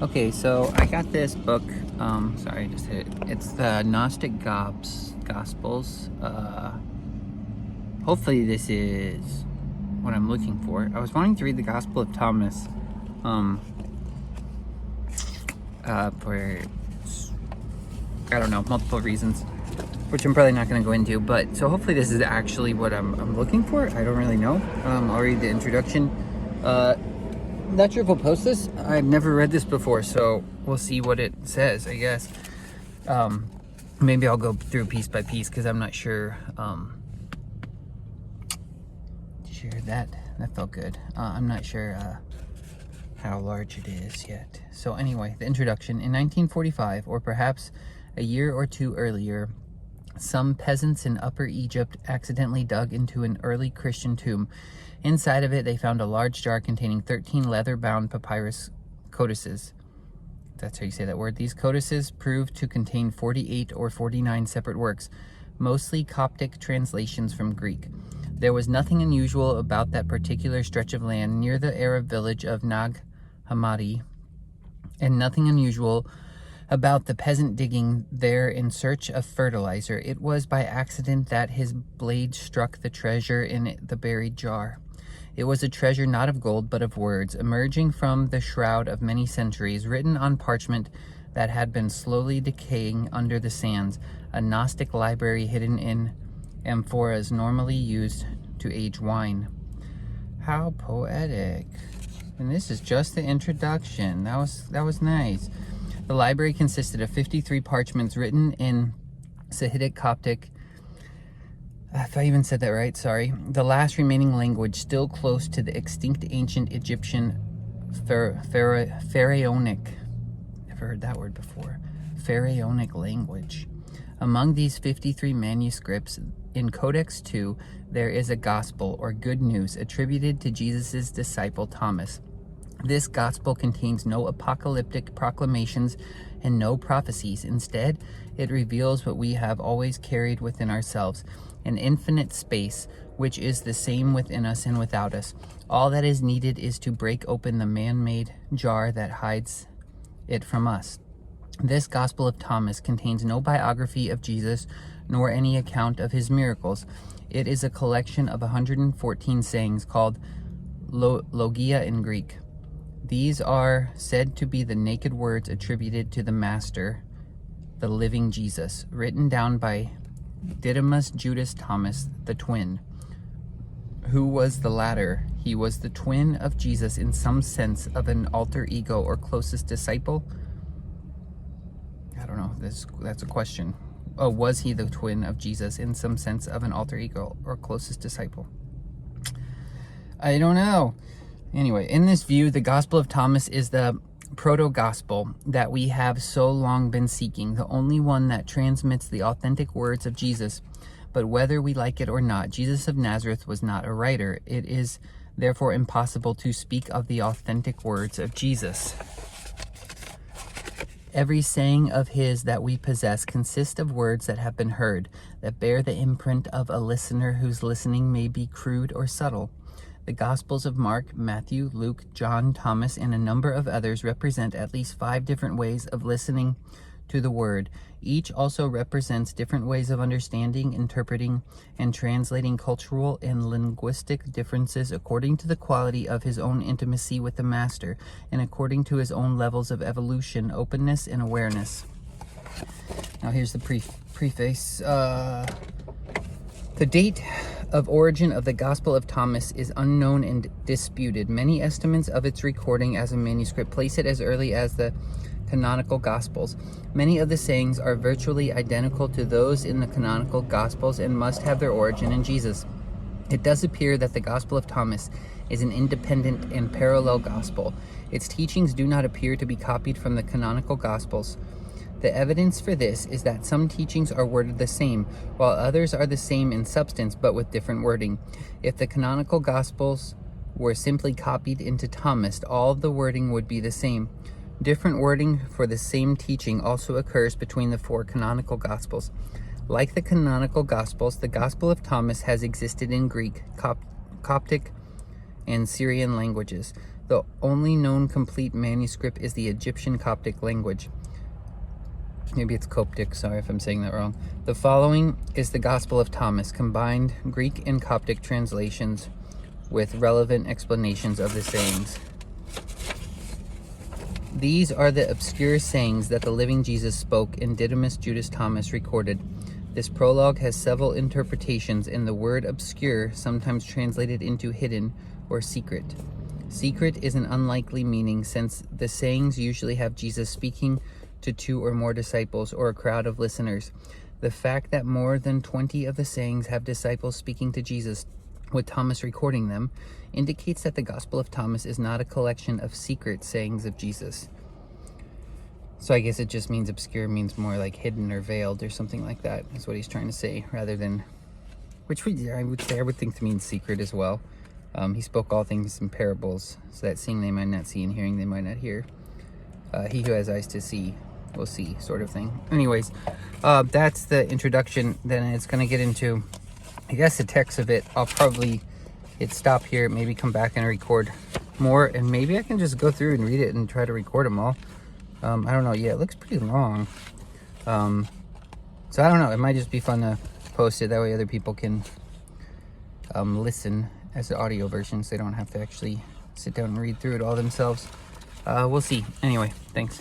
Okay, so I got this book. Sorry, I just hit it. It's the Gnostic Gospels. Hopefully this is what I'm looking for. I was wanting to read the Gospel of Thomas. For I don't know, multiple reasons, which I'm probably not going to go into. But so hopefully this is actually what I'm looking for. I don't really know. I'll read the introduction. Not sure if we'll post this. I've never read this before, so we'll see what it says, I guess. Maybe I'll go through piece by piece because I'm not sure. Did you hear that? That felt good. I'm not sure how large it is yet. So anyway, the introduction. In 1945, or perhaps a year or two earlier, some peasants in Upper Egypt accidentally dug into an early Christian tomb. Inside of it, they found a large jar containing 13 leather-bound papyrus codices. That's how you say that word. These codices proved to contain 48 or 49 separate works, mostly Coptic translations from Greek. There was nothing unusual about that particular stretch of land near the Arab village of Nag Hammadi, and nothing unusual about the peasant digging there in search of fertilizer. It was by accident that his blade struck the treasure in the buried jar. It was a treasure not of gold, but of words, emerging from the shroud of many centuries, written on parchment that had been slowly decaying under the sands, a Gnostic library hidden in amphoras normally used to age wine. How poetic. And this is just the introduction. That was nice. The library consisted of 53 parchments written in Sahidic Coptic, if I even said that right, sorry, the last remaining language still close to the extinct ancient Egyptian Pharaonic. Never heard that word before. Pharaonic language. Among these 53 manuscripts, in Codex 2, there is a gospel or good news attributed to Jesus' disciple Thomas. This gospel contains no apocalyptic proclamations and no prophecies. Instead, it reveals what we have always carried within ourselves, an infinite space, which is the same within us and without us. All that is needed is to break open the man-made jar that hides it from us. This Gospel of Thomas contains no biography of Jesus, nor any account of his miracles. It is a collection of 114 sayings called Logia in Greek. These are said to be the naked words attributed to the Master, the living Jesus, written down by Didymus Judas Thomas, the twin. Who was the latter? He was the twin of Jesus in some sense of an alter ego or closest disciple. I don't know, that's a question. Oh, was he the twin of Jesus in some sense of an alter ego or closest disciple? I don't know. Anyway, in this view, the Gospel of Thomas is the proto-gospel that we have so long been seeking, the only one that transmits the authentic words of Jesus. But whether we like it or not, Jesus of Nazareth was not a writer. It is therefore impossible to speak of the authentic words of Jesus. Every saying of his that we possess consists of words that have been heard, that bear the imprint of a listener whose listening may be crude or subtle. The Gospels of Mark, Matthew, Luke, John, Thomas, and a number of others represent at least 5 different ways of listening to the Word. Each also represents different ways of understanding, interpreting, and translating cultural and linguistic differences according to the quality of his own intimacy with the Master and according to his own levels of evolution, openness, and awareness. Now here's the preface. The date of origin of the Gospel of Thomas is unknown and disputed. Many estimates of its recording as a manuscript place it as early as the canonical Gospels. Many of the sayings are virtually identical to those in the canonical Gospels and must have their origin in Jesus. It does appear that the Gospel of Thomas is an independent and parallel gospel. Its teachings do not appear to be copied from the canonical Gospels. The evidence for this is that some teachings are worded the same, while others are the same in substance but with different wording. If the canonical Gospels were simply copied into Thomas, all of the wording would be the same. Different wording for the same teaching also occurs between the 4 canonical Gospels. Like the canonical Gospels, the Gospel of Thomas has existed in Greek, Coptic, and Syrian languages. The only known complete manuscript is the Egyptian Coptic language. Maybe it's Coptic, sorry if I'm saying that wrong. The following is the Gospel of Thomas, combined Greek and Coptic translations with relevant explanations of the sayings. These are the obscure sayings that the living Jesus spoke and Didymus Judas Thomas recorded. This prologue has several interpretations, and the word obscure sometimes translated into hidden or secret. Secret is an unlikely meaning, since the sayings usually have Jesus speaking to 2 or more disciples or a crowd of listeners. The fact that more than 20 of the sayings have disciples speaking to Jesus, with Thomas recording them, indicates that the Gospel of Thomas is not a collection of secret sayings of Jesus. So I guess it just means obscure means more like hidden or veiled or something like that, is what he's trying to say, rather than, which I would think to mean secret as well. He spoke all things in parables, so that seeing they might not see and hearing they might not hear. He who has eyes to see will see, sort of thing. Anyways, that's the introduction. Then it's going to get into, I guess, the text of it. I'll probably hit stop here, maybe come back and record more, and maybe I can just go through and read it and try to record them all. I don't know. Yeah, it looks pretty long. So I don't know. It might just be fun to post it. That way other people can listen as the audio version, so they don't have to actually sit down and read through it all themselves. We'll see. Anyway, thanks.